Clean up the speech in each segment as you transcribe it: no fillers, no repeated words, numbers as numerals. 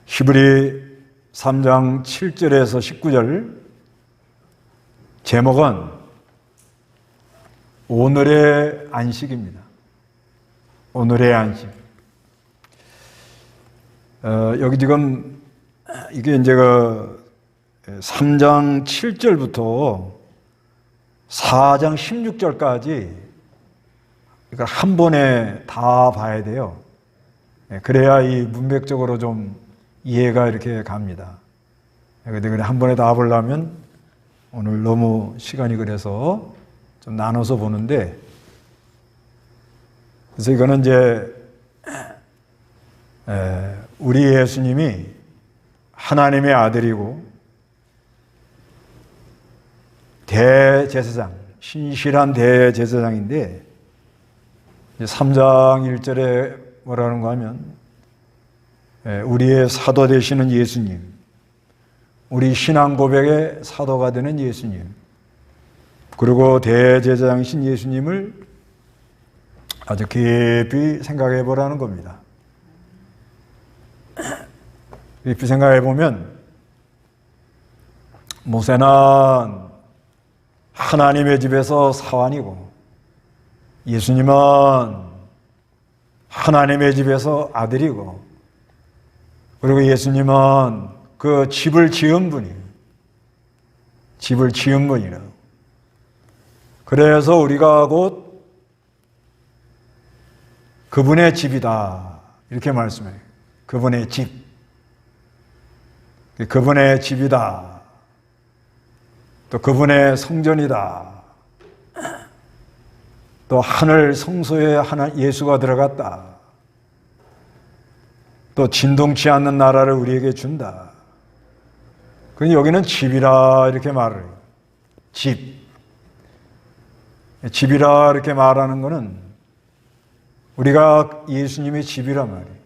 히브리 3장 7절에서 19절 제목은 오늘의 안식입니다. 오늘의 안식. 여기 지금 이게 이제 3장 7절부터 4장 16절까지 이걸 한 번에 다 봐야 돼요. 그래야 이 문맥적으로 좀 이해가 이렇게 갑니다. 그런데 한 번에 다 보려면 오늘 너무 시간이 그래서 좀 나눠서 보는데, 그래서 이거는 이제 우리 예수님이 하나님의 아들이고 대제사장, 신실한 대제사장인데 3장 1절에 뭐라는 거 하면 우리의 사도 되시는 예수님, 우리 신앙 고백의 사도가 되는 예수님, 그리고 대제사장이신 예수님을 아주 깊이 생각해 보라는 겁니다. 깊이 생각해 보면 모세는 하나님의 집에서 사환이고 예수님은 하나님의 집에서 아들이고, 그리고 예수님은 그 집을 지은 분이에요. 집을 지은 분이라고. 그래서 우리가 곧 그분의 집이다 이렇게 말씀해요. 그분의 집, 그분의 집이다, 또 그분의 성전이다, 또 하늘 성소에 예수가 들어갔다, 또 진동치 않는 나라를 우리에게 준다. 그런데 여기는 집이라 이렇게 말을 해요. 집이라 이렇게 말하는 것은 우리가 예수님의 집이란 말이에요.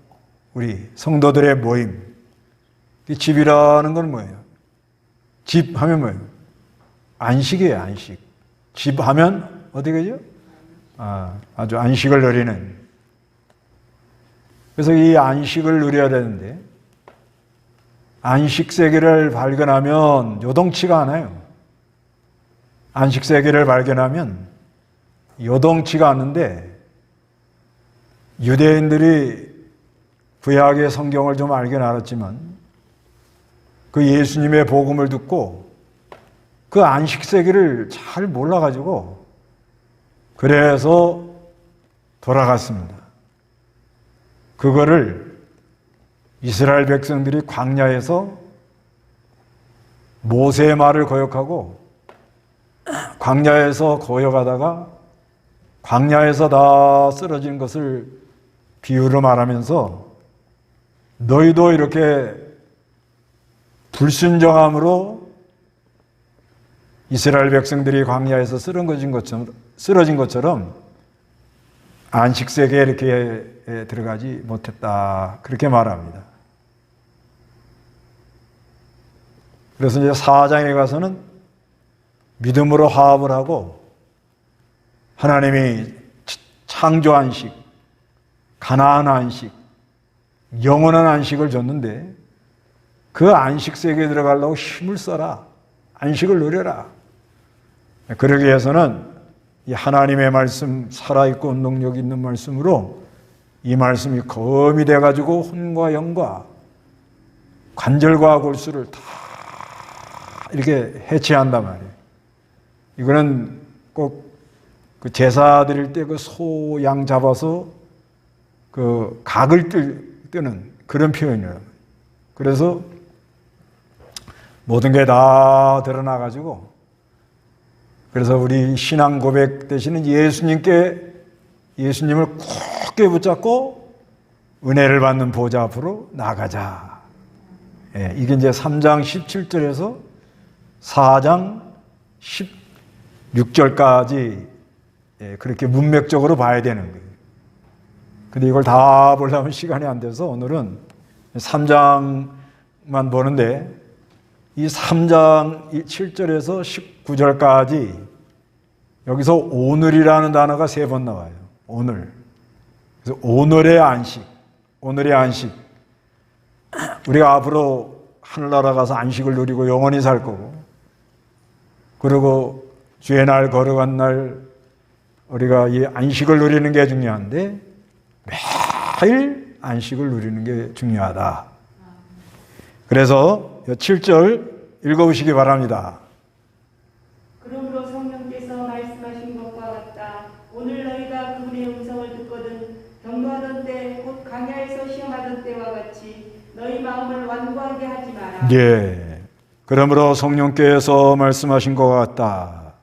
우리 성도들의 모임. 이 집이라는 건 뭐예요? 집 하면 뭐예요? 안식이에요, 안식. 집 하면 어떻게 되죠? 아주 안식을 누리는. 그래서 이 안식을 누려야 되는데, 안식 세계를 발견하면 요동치가 않아요. 안식 세계를 발견하면 요동치가 않는데, 유대인들이 구약의 성경을 좀 알긴 알았지만 그 예수님의 복음을 듣고 그 안식 세계를 잘 몰라가지고 그래서 돌아갔습니다. 그거를 이스라엘 백성들이 광야에서 모세의 말을 거역하고 광야에서 거역하다가 광야에서 다 쓰러진 것을 비유로 말하면서 너희도 이렇게 불순종함으로 이스라엘 백성들이 광야에서 쓰러진 것처럼 안식세계에 이렇게 들어가지 못했다 그렇게 말합니다. 그래서 이제 4장에 가서는 믿음으로 화합을 하고 하나님이 창조 안식, 가나안 안식, 영원한 안식을 줬는데 그 안식 세계에 들어가려고 힘을 써라. 안식을 누려라. 그러기 위해서는 이 하나님의 말씀, 살아있고 운동력 있는 말씀으로 이 말씀이 검이 돼가지고 혼과 영과 관절과 골수를 다 이렇게 해체한단 말이에요. 이거는 꼭 그 제사 드릴 때 그 소, 양 잡아서 그 각을 뜨는 그런 표현이에요. 그래서 모든 게 다 드러나가지고, 그래서 우리 신앙 고백 되시는 예수님을 굳게 붙잡고 은혜를 받는 보좌 앞으로 나가자. 이게 이제 3장 17절에서 4장 16절까지 그렇게 문맥적으로 봐야 되는 거예요. 근데 이걸 다 보려면 시간이 안 돼서 오늘은 3장만 보는데, 이 3장 7절에서 19절까지 여기서 오늘이라는 단어가 3번 나와요. 오늘. 그래서 오늘의 안식. 우리가 앞으로 하늘나라 가서 안식을 누리고 영원히 살 거고, 그리고 주의 날 걸어간 날 우리가 이 안식을 누리는 게 중요한데 매일 안식을 누리는 게 중요하다. 그래서 7절 읽어보시기 바랍니다. 그러므로 성령께서 말씀하신 것과 같다. 오늘 너희가 그분의 음성을 듣거든 경고하던 때 곧 광야에서 시험하던 때와 같이 너희 마음을 완고하게 하지 마라. 예. 그러므로 성령께서 말씀하신 것 같다.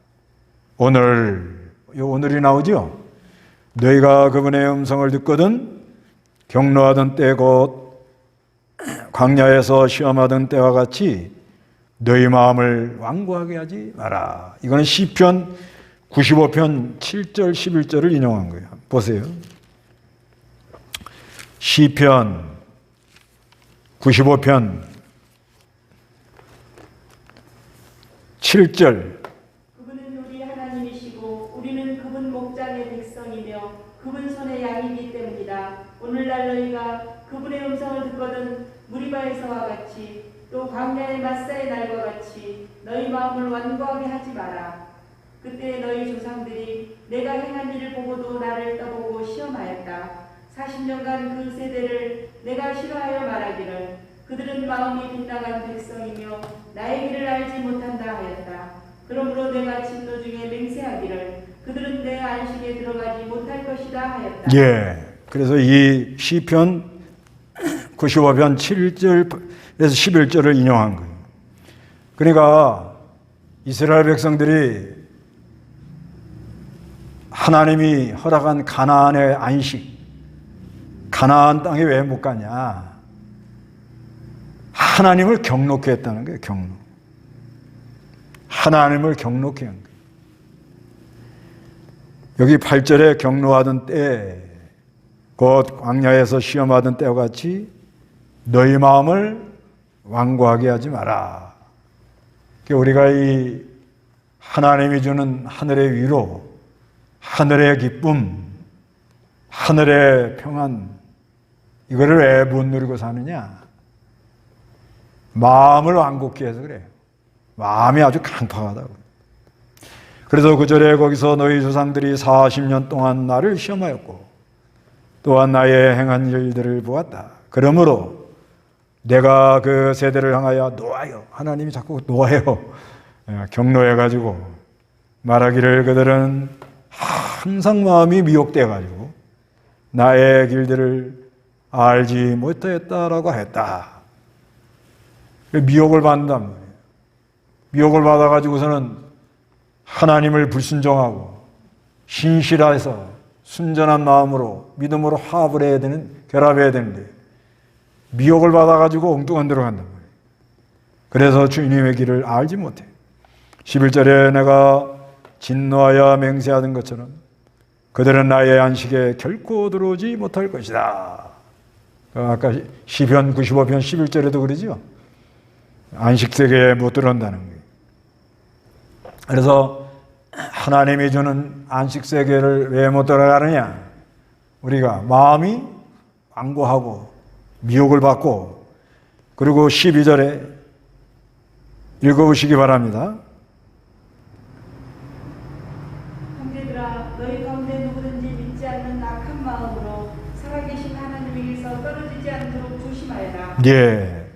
오늘이 나오죠? 너희가 그분의 음성을 듣거든 경노하던 때 곧 광야에서 시험하던 때와 같이 너희 마음을 완고하게 하지 마라. 이거는 시편 95편 7절 11절을 인용한 거예요. 보세요. 시편 95편 7절 그분은 우리 하나님이시고 우리는 그분 목장의 백성이며 그분 손의 양이기 때문이다. 오늘날 너희가 그분의 음성을 듣거든 무리바에서와 같이 또 광야의 마사의 날과 같이 너희 마음을 완고하게 하지 마라. 그때 너희 조상들이 내가 행한 일을 보고도 나를 떠보고 시험하였다. 40년간 그 세대를 내가 싫어하여 말하기를 그들은 마음이 빗나간 백성이며 나의 길을 알지 못한다 하였다. 그러므로 내가 진노 중에 맹세하기를 그들은 내 안식에 들어가지 못할 것이다 하였다. 예. 그래서 이 시편 95편 7절에서 11절을 인용한 거예요. 그러니까 이스라엘 백성들이 하나님이 허락한 가나안의 안식, 가나안 땅에 왜 못 가냐? 하나님을 경록히 했다는 거예요. 경록. 하나님을 경록히 한 거예요. 여기 8절에 경노하던 때 곧 광야에서 시험하던 때와 같이 너희 마음을 완고하게 하지 마라. 우리가 이 하나님이 주는 하늘의 위로, 하늘의 기쁨, 하늘의 평안, 이거를 왜 못 누리고 사느냐? 마음을 완곡히 해서 그래요. 마음이 아주 강팍하다고. 그래서 그 절에 거기서 너희 조상들이 40년 동안 나를 시험하였고 또한 나의 행한 일들을 보았다. 그러므로 내가 그 세대를 향하여 노하여, 하나님이 자꾸 노하여 경노해가지고 말하기를 그들은 항상 마음이 미혹돼가지고 나의 길들을 알지 못했다라고 했다. 미혹을 받는단 말이에요. 미혹을 받아가지고서는 하나님을 불순종하고 신실해서 순전한 마음으로 믿음으로 화합을 해야 되는, 결합해야 되는데 미혹을 받아가지고 엉뚱한 데로 간단 말이에요. 그래서 주님의 길을 알지 못해. 11절에 내가 진노하여 맹세하던 것처럼 그들은 나의 안식에 결코 들어오지 못할 것이다. 아까 시편 95편 11절에도 그러죠. 안식세계에 못 들어온다는 거예요. 그래서 하나님이 주는 안식세계를 왜 못 들어가느냐? 우리가 마음이 완고하고 미혹을 받고, 그리고 12절에 읽어보시기 바랍니다. 형제들아 너희 가운데 누구든지 믿지 않는 악한 마음으로 살아계신 하나님에게서 떨어지지 않도록 조심하여라. 예,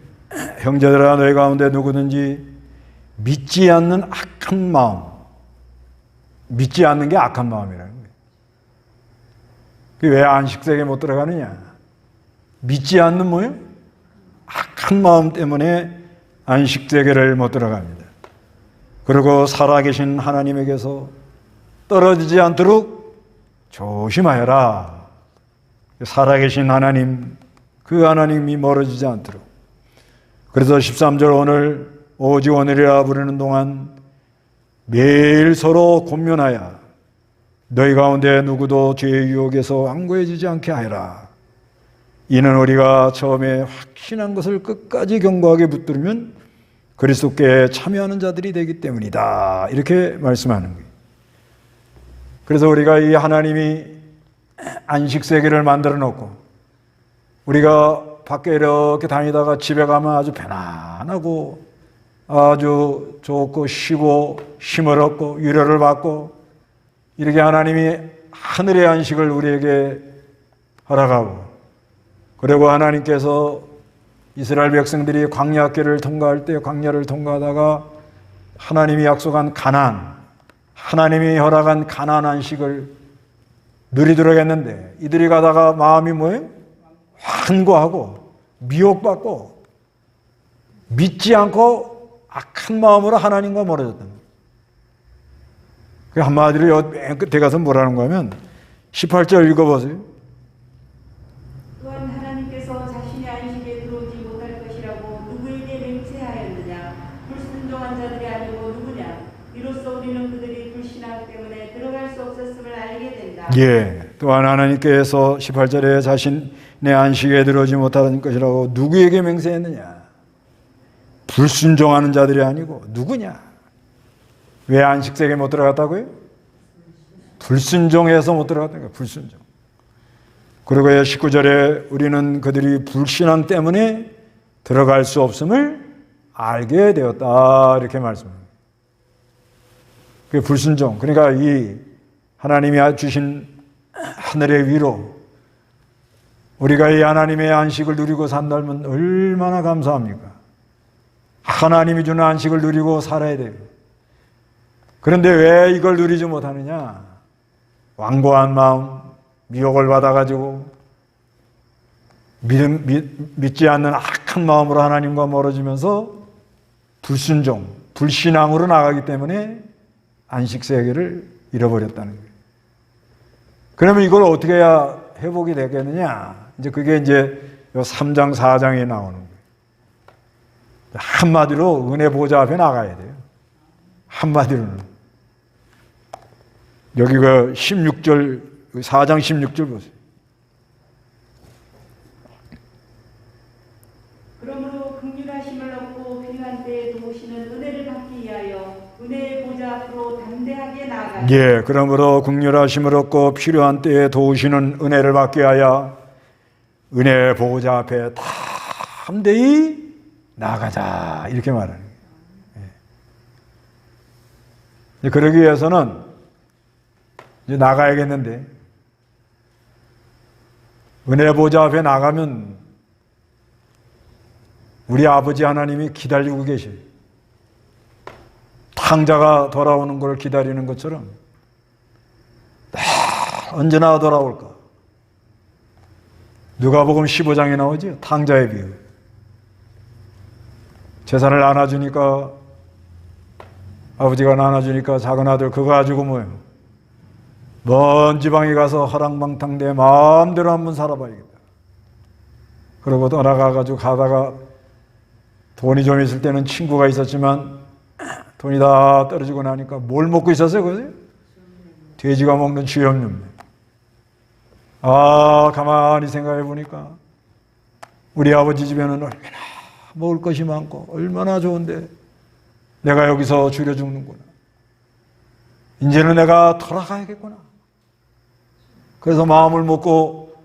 형제들아 너희 가운데 누구든지 믿지 않는 악한 마음, 믿지 않는 게 악한 마음이라는 거예요. 왜 안식세계에 못 들어가느냐? 믿지 않는 뭐예요? 악한 마음 때문에 안식세계를 못 들어갑니다. 그리고 살아계신 하나님에게서 떨어지지 않도록 조심하여라. 살아계신 하나님, 그 하나님이 멀어지지 않도록. 그래서 13절 오늘 오직 오늘이라 부르는 동안 매일 서로 권면하여 너희 가운데 누구도 죄의 유혹에서 완고해지지 않게 하여라. 이는 우리가 처음에 확신한 것을 끝까지 견고하게 붙들면 그리스도께 참여하는 자들이 되기 때문이다. 이렇게 말씀하는 거예요. 그래서 우리가 이 하나님이 안식세계를 만들어 놓고 우리가 밖에 이렇게 다니다가 집에 가면 아주 편안하고 아주 좋고 쉬고 힘을 얻고 위로를 받고 이렇게 하나님이 하늘의 안식을 우리에게 허락하고 그리고 하나님께서 이스라엘 백성들이 광야길을 통과할 때 광야를 통과하다가 하나님이 약속한 가나안, 하나님이 허락한 가나안 안식을 누리도록 했는데 이들이 가다가 마음이 뭐예요? 환고하고 미혹받고 믿지 않고 악한 마음으로 하나님과 멀어졌다. 그 한마디로 맨 끝에 가서 뭐라는 거냐면 18절 읽어보세요. 또한 하나님께서 자신의 안식에 들어오지 못할 것이라고 누구에게 맹세하였느냐? 불순종한 자들이 아니고 누구냐? 이로써 우리는 그들이 불신앙 때문에 들어갈 수 없었음을 알게 된다. 예. 또한 하나님께서 18절에 자신의 안식에 들어오지 못하는 것이라고 누구에게 맹세했느냐? 불순종하는 자들이 아니고 누구냐? 왜 안식세에 못 들어갔다고요? 불순종해서 못 들어갔다는 거예요. 불순종. 그리고 19절에 우리는 그들이 불신앙 때문에 들어갈 수 없음을 알게 되었다. 이렇게 말씀합니다. 그게 불순종. 그러니까 이 하나님이 주신 하늘의 위로 우리가 이 하나님의 안식을 누리고 산다면 얼마나 감사합니까? 하나님이 주는 안식을 누리고 살아야 돼요. 그런데 왜 이걸 누리지 못하느냐? 완고한 마음, 미혹을 받아가지고 믿지 않는 악한 마음으로 하나님과 멀어지면서 불순종, 불신앙으로 나가기 때문에 안식세계를 잃어버렸다는 거예요. 그러면 이걸 어떻게 해야 회복이 되겠느냐? 이제 그게 이제 3장, 4장에 나오는 거예요. 한마디로 은혜 보좌 앞에 나가야 돼요. 한마디로는. 여기 그 16절, 4장 16절 보세요. 그러므로 긍휼하심을 얻고 필요한 때에 도우시는 은혜를 받기 위하여 은혜의 보좌 앞으로 담대하게 나아가라. 예, 그러므로 긍휼하심을 얻고 필요한 때에 도우시는 은혜를 받기 위하여 은혜의 보좌 앞에 담대히 나아가자. 이렇게 말하는 거예요. 예. 그러기 위해서는 이제 나가야겠는데 은혜 보좌 앞에 나가면 우리 아버지 하나님이 기다리고 계셔요. 탕자가 돌아오는 걸 기다리는 것처럼 언제나 돌아올까? 누가복음 15장에 나오죠. 탕자의 비유. 재산을 나눠주니까 아버지가 나눠주니까 작은 아들 그거 가지고 뭐예요? 먼 지방에 가서 허랑방탕 내 마음대로 한번 살아봐야겠다. 그러고 떠나가가지고 가다가 돈이 좀 있을 때는 친구가 있었지만 돈이 다 떨어지고 나니까 뭘 먹고 있었어요? 그죠? 돼지가 먹는 쥐염염. 가만히 생각해 보니까 우리 아버지 집에는 얼마나 먹을 것이 많고 얼마나 좋은데 내가 여기서 줄여 죽는구나. 이제는 내가 돌아가야겠구나. 그래서 마음을 먹고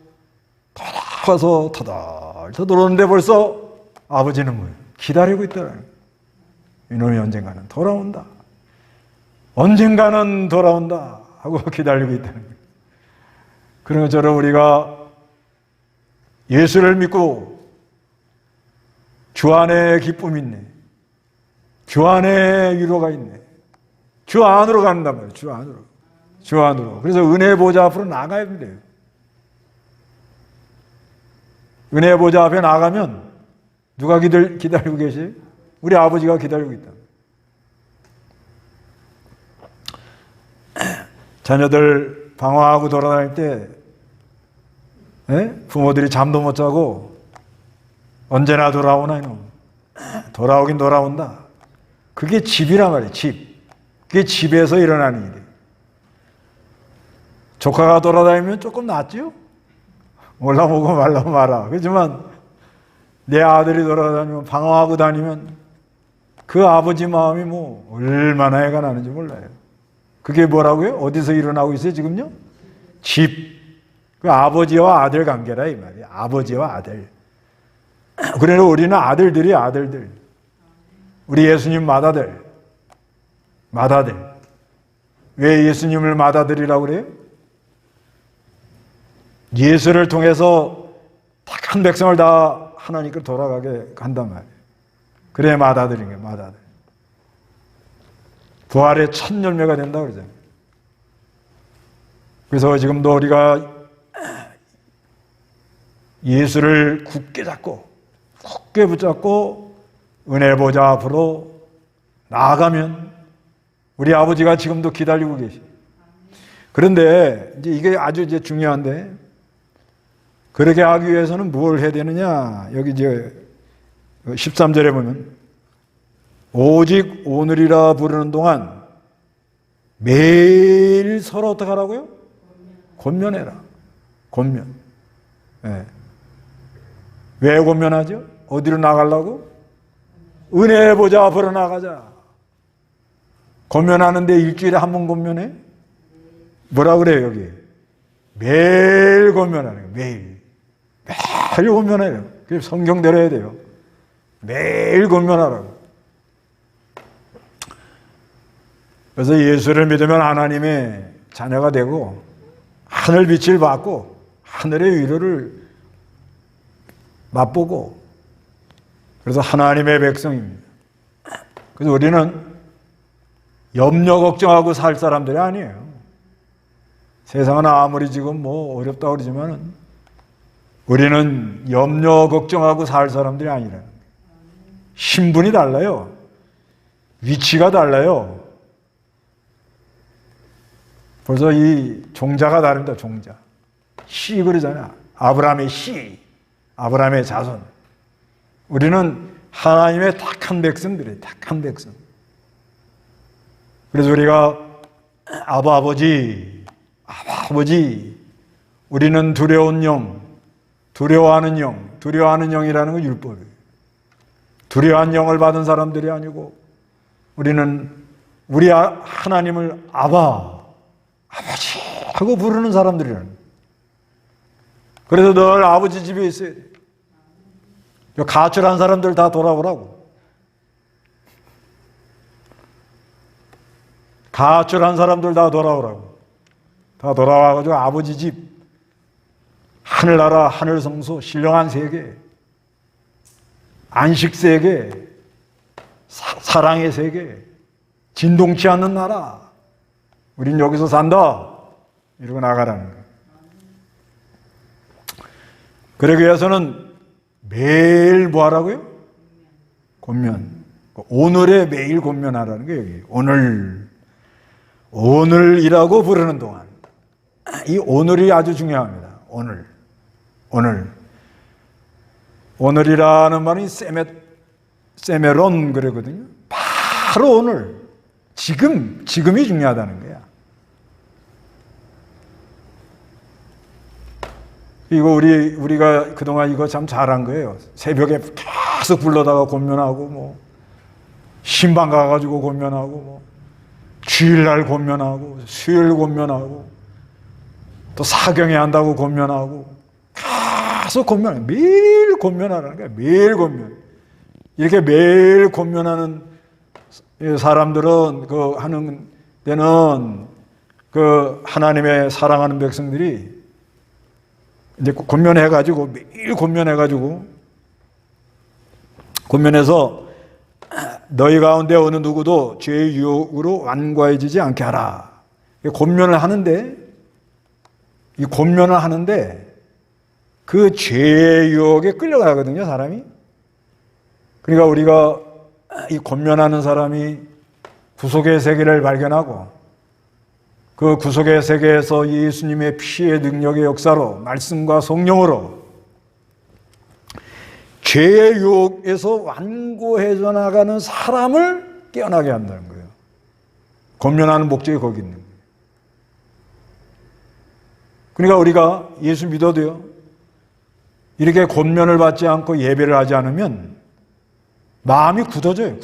돌아가서 터덜터덜 오는데 벌써 아버지는 뭐예요? 기다리고 있더라는 거예요. 이놈이 언젠가는 돌아온다. 언젠가는 돌아온다 하고 기다리고 있다는 거예요. 그런 것처럼 우리가 예수를 믿고 주 안에 기쁨이 있네. 주 안에 위로가 있네. 주 안으로 간단 말이에요. 주 안으로. 주 안으로. 그래서 은혜 보좌 앞으로 나가야 돼요. 은혜 보좌 앞에 나가면 누가 기다리고 계세요? 우리 아버지가 기다리고 있다. 자녀들 방황하고 돌아다닐 때 부모들이 잠도 못 자고 언제나 돌아오나 이놈. 돌아오긴 돌아온다. 그게 집이란 말이에요. 집. 그게 집에서 일어나는 일이에요. 조카가 돌아다니면 조금 낫죠? 올라오고 말라고 말아. 그렇지만 내 아들이 돌아다니면 방황하고 다니면 그 아버지 마음이 뭐 얼마나 해가 나는지 몰라요. 그게 뭐라고요? 어디서 일어나고 있어요 지금요? 집. 그 아버지와 아들 관계라 이 말이에요. 아버지와 아들. 그러나 우리는 아들들이 아들들. 우리 예수님 맏아들. 왜 예수님을 맏아들이라고 그래요? 예수를 통해서 착한 백성을 다 하나님께 돌아가게 한단 말이에요. 그래 맏아들인 거예요. 맏아들. 부활의 첫 열매가 된다고 그러잖아요. 그래서 지금도 우리가 예수를 굳게 붙잡고 은혜 보좌 앞으로 나아가면 우리 아버지가 지금도 기다리고 계시죠. 그런데 이제 이게 아주 이제 중요한데, 그렇게 하기 위해서는 뭘 해야 되느냐? 여기 이제 13절에 보면 오직 오늘이라 부르는 동안 매일 서로 어떻게 하라고요? 권면해라. 권면. 네. 왜 권면하죠? 어디로 나가려고? 은혜 보좌 앞으로 나가자. 권면하는데 일주일에 한 번 권면해? 뭐라 그래요 여기? 매일 권면하는 거예요. 매일 권면해요. 그래서 성경대로 해야 돼요. 매일 권면하라고. 그래서 예수를 믿으면 하나님의 자녀가 되고 하늘 빛을 받고 하늘의 위로를 맛보고, 그래서 하나님의 백성입니다. 그래서 우리는 염려 걱정하고 살 사람들이 아니에요. 세상은 아무리 지금 뭐 어렵다고 그러지만 우리는 염려 걱정하고 살 사람들이 아니라, 신분이 달라요. 위치가 달라요. 벌써 이 종자가 다릅니다. 종자. 씨 그러잖아. 아브라함의 씨, 아브라함의 자손. 우리는 하나님의 택한 백성들이에요. 택한 백성. 그래서 우리가 아버지, 우리는 두려운 영, 두려워하는 영이라는 건 율법이에요. 두려워한 영을 받은 사람들이 아니고, 우리는 우리 하나님을 아버지 하고 부르는 사람들이라는 거예요. 그래서 늘 아버지 집에 있어야 돼요. 가출한 사람들 다 돌아오라고. 가출한 사람들 다 돌아오라고. 다 돌아와가지고 아버지 집, 하늘나라, 하늘성소, 신령한 세계, 안식 세계, 사랑의 세계, 진동치 않는 나라, 우린 여기서 산다, 이러고 나가라는 거예요. 그러기 위해서는 매일 뭐 하라고요? 권면. 오늘에 매일 권면하라는 거예요. 여기. 오늘이라고 부르는 동안. 이 오늘이 아주 중요합니다. 오늘이라는 말이 세메론 그러거든요. 바로 오늘. 지금이 중요하다는 거야. 이거 우리가 그동안 이거 참 잘한 거예요. 새벽에 계속 불러다가 권면하고, 뭐, 신방 가가지고 권면하고, 뭐, 주일날 권면하고, 수요일 권면하고, 또 사경에 한다고 권면하고, 계속 권면해. 매일 권면하라는 거야. 매일 권면. 이렇게 매일 권면하는 사람들은 하는 데는 하나님의 사랑하는 백성들이 이제 권면해가지고, 매일 권면해서 너희 가운데 어느 누구도 죄의 유혹으로 완고해지지 않게 하라. 권면을 하는데 그 죄의 유혹에 끌려가거든요, 사람이. 그러니까 우리가 이 권면하는 사람이 구속의 세계를 발견하고, 그 구속의 세계에서 예수님의 피의 능력의 역사로, 말씀과 성령으로 죄의 유혹에서 완고해져 나가는 사람을 깨어나게 한다는 거예요. 권면하는 목적이 거기 있는 거예요. 그러니까 우리가 예수 믿어도요, 이렇게 권면을 받지 않고 예배를 하지 않으면 마음이 굳어져요.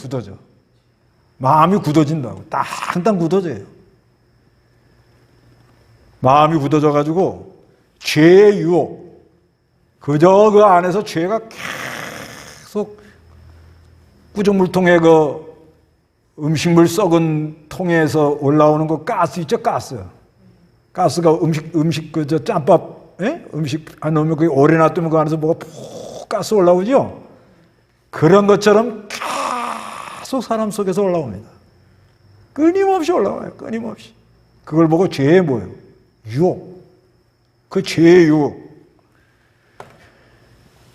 마음이 굳어진다고. 땅땅 굳어져요. 마음이 굳어져가지고 죄의 유혹, 그저 그 안에서 죄가 계속 구조물통에 그 음식물 썩은 통에서 올라오는 거 가스 있죠, 가스. 가스가 음식 그저 짬밥, 예? 음식 안 넣으면 그게 오래 놔두면 그 안에서 뭐가 푹 가스 올라오죠. 그런 것처럼 계속 사람 속에서 올라옵니다. 끊임없이 올라와요, 끊임없이. 그걸 보고 죄에 뭐예요? 유혹. 그 죄의 유혹.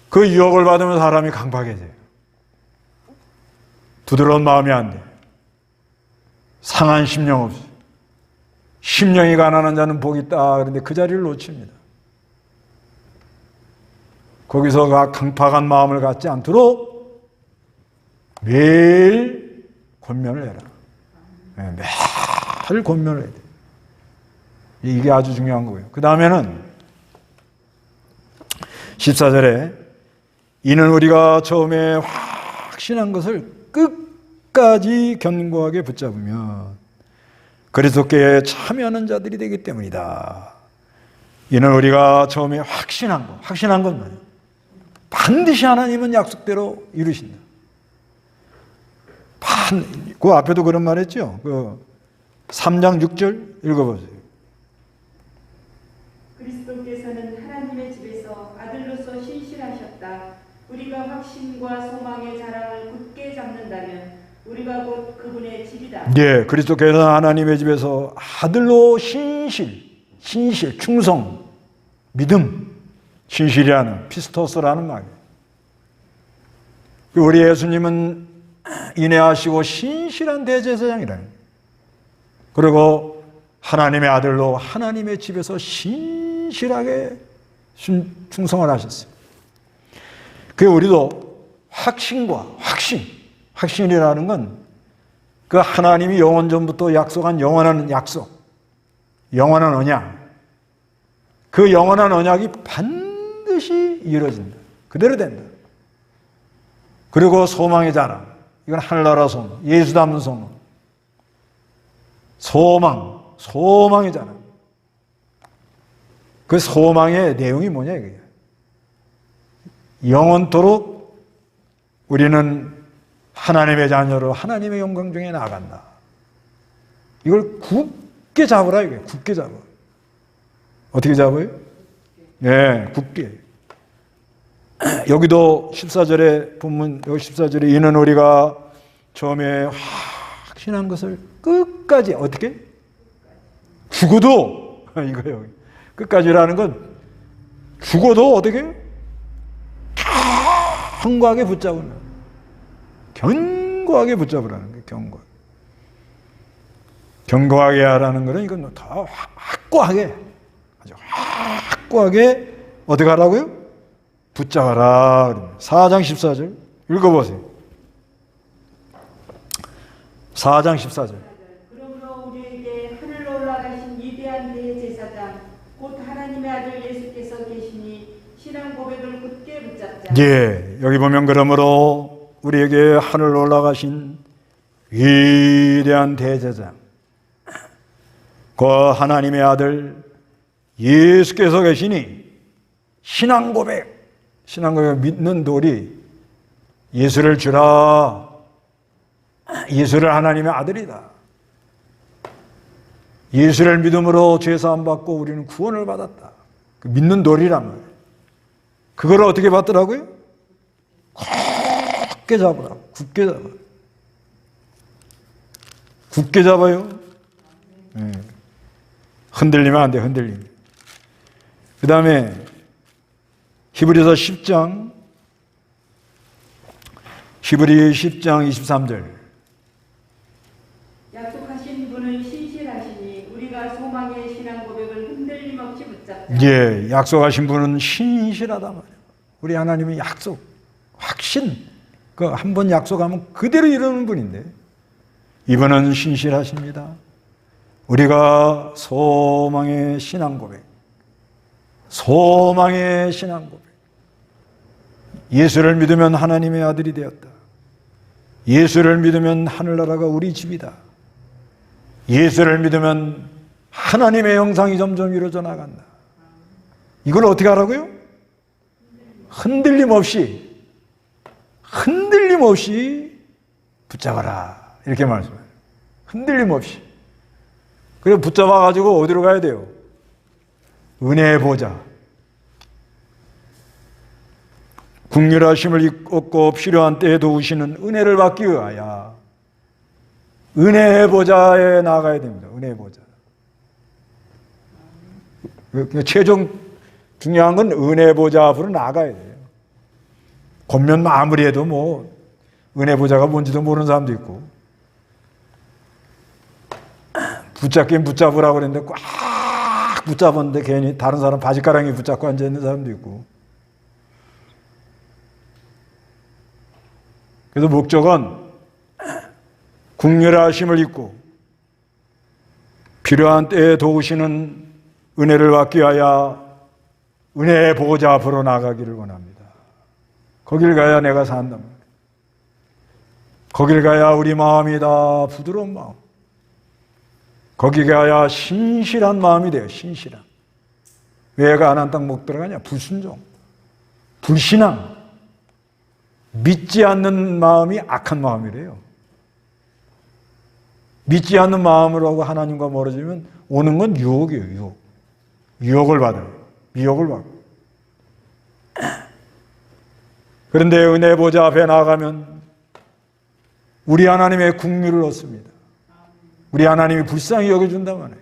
그 유혹을 받으면 사람이 강박해져요. 부드러운 마음이 안 돼. 상한 심령 없이. 심령이 가난한 자는 복이 있다. 그런데 그 자리를 놓칩니다. 거기서 강팍한 마음을 갖지 않도록 매일 권면을 해라. 매일 권면을 해야 돼. 이게 아주 중요한 거예요. 그 다음에는 14절에 이는 우리가 처음에 확신한 것을 끝까지 견고하게 붙잡으면 그리스도께 참여하는 자들이 되기 때문이다. 이는 우리가 처음에 확신한 것. 확신한 건 뭐예요? 반드시 하나님은 약속대로 이루신다. 그 앞에도 그런 말 했죠. 그 3장 6절 읽어보세요. 그리스도께서는 하나님의 집에서 아들로서 신실하셨다. 우리가 확신과 소망의 자랑을 굳게 잡는다면 우리가 곧 그분의 집이다. 예, 그리스도께서는 하나님의 집에서 아들로 신실, 충성, 믿음, 신실이라는 피스토스라는 말이에요. 우리 예수님은 인내하시고 신실한 대제사장이라는 거예요. 그리고 하나님의 아들로 하나님의 집에서 신실하게 충성을 하셨어요. 그 우리도 확신이라는 건 그 하나님이 영원 전부터 약속한 영원한 약속, 영원한 언약, 그 영원한 언약이 반드시 이루어진다. 그대로 된다. 그리고 소망의 자랑, 이건 하늘나라 소망, 예수 닮은 소망, 소망의 자랑. 그 소망의 내용이 뭐냐 이거예요. 영원토록 우리는 하나님의 자녀로 하나님의 영광 중에 나아간다. 이걸 굳게 잡으라 이거예요. 굳게 잡아. 어떻게 잡아요? 네, 굳게. 여기도 14절에 본문 여기 14절에 이는 우리가 처음에 확신한 것을 끝까지 어떻게? 죽어도 이거예요. 끝까지라는 건 죽어도 어떻게? 견고하게 붙잡으라. 견고하게 붙잡으라는 거예요. 견고하게 하라는 거는 이건 더 확고하게, 아주 확고하게 어떻게 하라고요? 붙잡아라. 4장 14절 읽어보세요. 4장 14절. 그러므로 우리에게 하늘로 올라가신 위대한 대제사장 곧 하나님의 아들 예수께서 계시니 신앙 고백을 굳게 붙잡자. 예, 여기 보면 그러므로 우리에게 하늘로 올라가신 위대한 대제사장 그 하나님의 아들 예수께서 계시니 신앙 고백 믿는 돌이 예수를 주라. 예수를 하나님의 아들이다. 예수를 믿음으로 죄사함 받고 우리는 구원을 받았다. 그 믿는 돌이란 말이에요. 그걸 어떻게 받더라고요? 굳게 잡으라. 굳게 잡아. 굳게 잡아요. 네. 흔들리면 안 돼. 흔들리면. 그 다음에 히브리서 10장 23절. 약속하신 분은 신실하시니 우리가 소망의 신앙 고백을 흔들림 없이 붙잡자. 예, 약속하신 분은 신실하다 말이에요. 우리 하나님이 약속, 확신, 그 한 번 약속하면 그대로 이루는 분인데 이분은 신실하십니다. 우리가 소망의 신앙 고백, 예수를 믿으면 하나님의 아들이 되었다. 예수를 믿으면 하늘나라가 우리 집이다. 예수를 믿으면 하나님의 형상이 점점 이루어져 나간다. 이걸 어떻게 하라고요? 흔들림 없이 흔들림 없이 붙잡아라. 이렇게 말씀해요. 흔들림 없이. 그래서 붙잡아가지고 어디로 가야 돼요? 은혜의 보좌. 긍휼하심을 얻고 필요한 때에 도우시는 은혜를 받기 위하여 은혜의 보좌에 나가야 됩니다. 은혜의 보좌. 최종 중요한 건 은혜의 보좌 앞으로 나가야 돼요. 겉면 마무리해도 뭐 은혜 보좌가 뭔지도 모르는 사람도 있고, 붙잡긴 붙잡으라고 그랬는데 꽉 붙잡았는데 괜히 다른 사람 바지가랑이 붙잡고 앉아있는 사람도 있고. 그래서 목적은 긍휼하심을 입고 필요한 때에 도우시는 은혜를 받기 위하여 은혜의 보호자 앞으로 나가기를 원합니다. 거길 가야 내가 산단 말이에요. 거길 가야 우리 마음이 다 부드러운 마음. 거기 가야 신실한 마음이 돼요. 신실한. 왜 가나안 땅 못 들어가냐? 불순종, 불신앙, 믿지 않는 마음이 악한 마음이래요. 믿지 않는 마음으로 하고 하나님과 멀어지면 오는 건 유혹이에요. 유혹. 유혹을 받아요. 미혹을 받고. 그런데 은혜 보좌 앞에 나가면 우리 하나님의 긍휼을 얻습니다. 우리 하나님이 불쌍히 여겨준단 말이에요.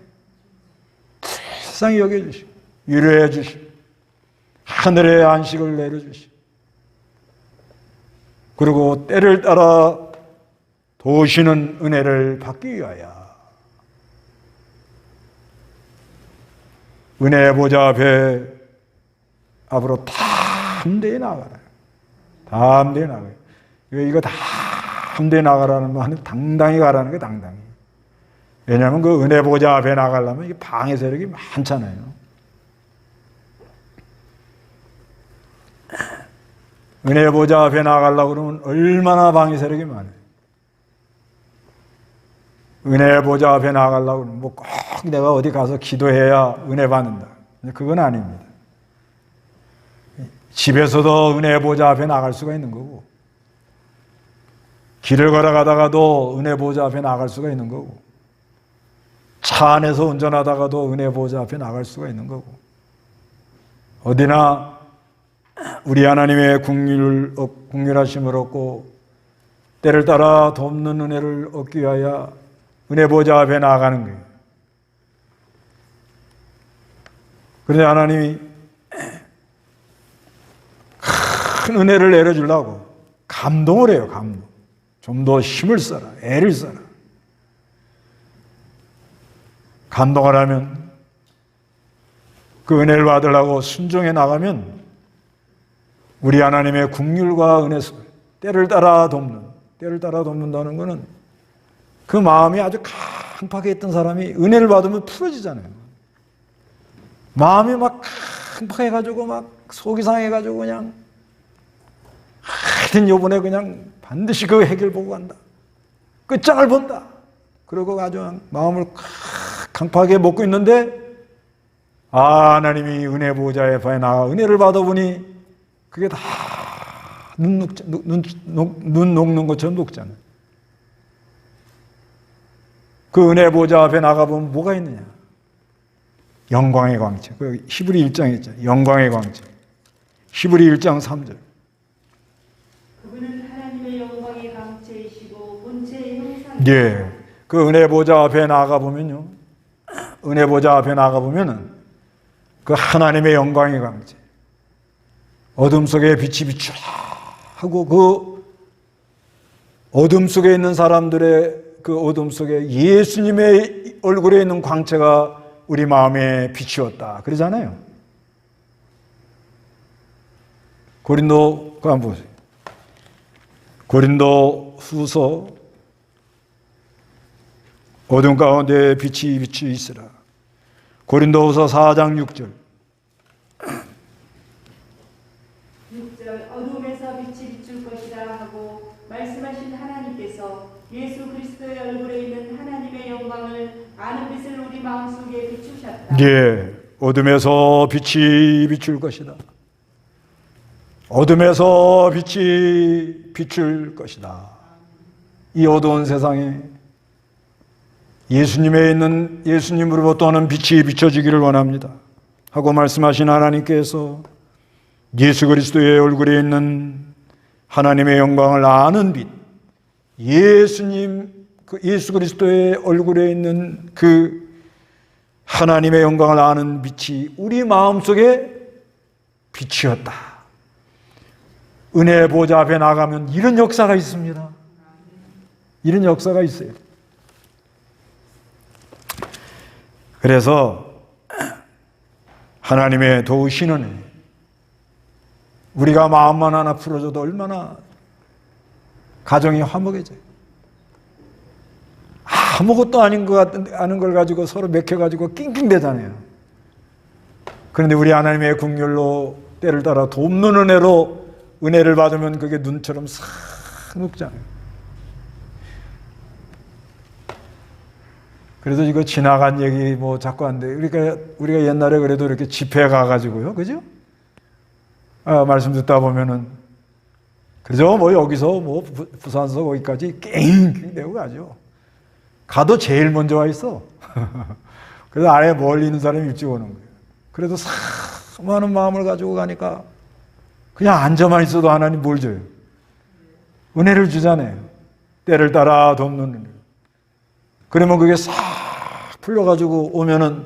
불쌍히 여겨주시고 위로해 주시고 하늘의 안식을 내려주시고, 그리고 때를 따라 도우시는 은혜를 받기 위하여 은혜의 보좌 앞으로 담대히 나가라. 담대히 나가요. 왜 이거 담대히 나가라는 말은 당당히 가라는 게 당당히. 왜냐하면 그 은혜 보좌 앞에 나가려면 이게 방해 세력이 많잖아요. 은혜 보좌 앞에 나가려고 그러면 얼마나 방해 세력이 많아요. 은혜 보좌 앞에 나가려고 그러면 뭐 꼭 내가 어디 가서 기도해야 은혜 받는다. 그건 아닙니다. 집에서도 은혜 보좌 앞에 나갈 수가 있는 거고, 길을 걸어가다가도 은혜 보좌 앞에 나갈 수가 있는 거고, 차 안에서 운전하다가도 은혜 보좌 앞에 나갈 수가 있는 거고, 어디나 우리 하나님의 긍휼하심을 얻고 때를 따라 돕는 은혜를 얻기 위하여 은혜 보좌 앞에 나가는 거예요. 그런데 하나님이 큰 은혜를 내려주려고 감동을 해요. 감동. 좀 더 힘을 써라. 애를 써라. 감동을 하면, 그 은혜를 받으려고 순종해 나가면 우리 하나님의 긍휼과 은혜 속에 때를 따라 돕는다는 것은 그 마음이 아주 강팍해 있던 사람이 은혜를 받으면 풀어지잖아요. 마음이 막 강팍해가지고 막 속이 상해가지고 그냥 하여튼 요번에 그냥 반드시 그 해결 보고 간다. 끝장을 본다. 그러고 아주 마음을 강팍하게 먹고 있는데, 하나님이 은혜 보좌에 나가 은혜를 받아보니 그게 다 눈 녹는 것처럼 녹잖아요. 그 은혜 보좌 앞에 나가보면 뭐가 있느냐? 영광의 광채. 그 히브리 1장에 있잖아요. 영광의 광채. 히브리 1장 3절. 그분은 하나님의 영광의 광채이시고 본체의 형상. 예. 그 은혜 보좌 앞에 나가보면요. 은혜 보좌 앞에 나가보면은 그 하나님의 영광의 광채. 어둠 속에 빛이 비추라 하고 그 어둠 속에 있는 사람들의 그 어둠 속에 예수님의 얼굴에 있는 광채가 우리 마음에 비추었다. 그러잖아요. 고린도, 그거 한번 보세요. 고린도 후서 어둠 가운데 빛이 비추 있으라. 고린도 후서 4장 6절. 6절 어둠에서 빛이 비출 것이다 하고 말씀하신 하나님께서 예수 그리스도의 얼굴에 있는 하나님의 영광을 아는 빛을 우리 마음속에 비추셨다. 예, 어둠에서 빛이 비출 것이다. 어둠에서 빛이 비출 것이다. 이 어두운 세상에 예수님으로부터 오는 빛이 비춰지기를 원합니다. 하고 말씀하신 하나님께서 예수 그리스도의 얼굴에 있는 하나님의 영광을 아는 빛, 예수 그리스도의 얼굴에 있는 그 하나님의 영광을 아는 빛이 우리 마음속에 빛이었다. 은혜의 보좌 앞에 나가면 이런 역사가 있습니다. 이런 역사가 있어요. 그래서 하나님의 도우시는 애, 우리가 마음만 하나 풀어줘도 얼마나 가정이 화목해져요. 아무것도 아닌 걸 가지고 서로 맥혀가지고 낑낑대잖아요. 그런데 우리 하나님의 긍휼로 때를 따라 돕는 은혜로 은혜를 받으면 그게 눈처럼 싹 녹잖아요. 그래도 이거 지나간 얘기 뭐 자꾸 안 돼. 우리가 옛날에 그래도 이렇게 집회 가가지고요, 그죠? 말씀 듣다 보면은 그죠? 뭐 여기서 뭐 부산서 거기까지 낑낑대고 가죠. 가도 제일 먼저 와 있어. 그래서 아래 멀리 있는 사람이 일찍 오는 거예요. 그래도 사모하는 마음을 가지고 가니까 그냥 앉아만 있어도 하나님 뭘 줘요? 은혜를 주잖아요. 때를 따라 돕는 은혜. 그러면 그게 싹 풀려가지고 오면은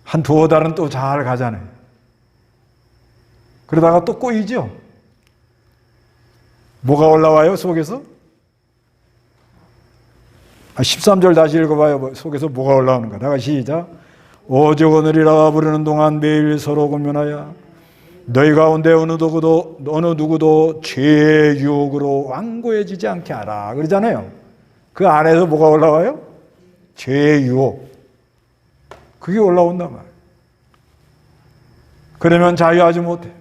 한 두어 달은 또 잘 가잖아요. 그러다가 또 꼬이죠? 뭐가 올라와요, 속에서? 13절 다시 읽어봐요. 속에서 뭐가 올라오는가? 다 같이 시작. 오직 오늘이라 부르는 동안 매일 서로 권면하여 너희 가운데 어느 누구도 죄의 유혹으로 완고해지지 않게 하라. 그러잖아요. 그 안에서 뭐가 올라와요? 죄의 유혹. 그게 올라온단 말이에요. 그러면 자유하지 못해.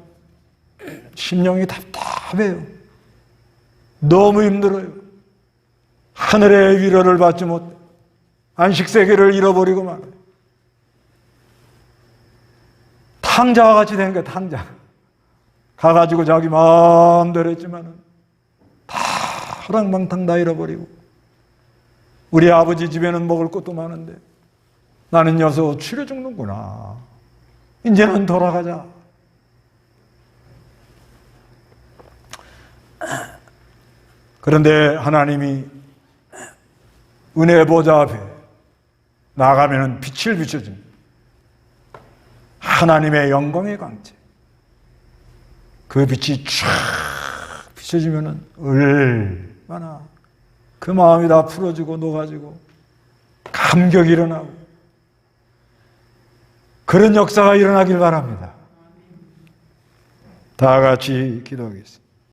심령이 답답해요. 너무 힘들어요. 하늘의 위로를 받지 못해. 안식세계를 잃어버리고 말아요. 탕자와 같이 되는 거야, 탕자. 가가지고 자기 마음대로 했지만은 다 허랑방탕 다 잃어버리고. 우리 아버지 집에는 먹을 것도 많은데 나는 여기서 치료 죽는구나. 이제는 돌아가자. 그런데 하나님이 은혜의 보좌 앞에 나가면은 빛을 비춰줍니다. 하나님의 영광의 광채. 그 빛이 쫙 비춰지면은 얼마나 그 마음이 다 풀어지고 녹아지고 감격이 일어나고 그런 역사가 일어나길 바랍니다. 다 같이 기도하겠습니다.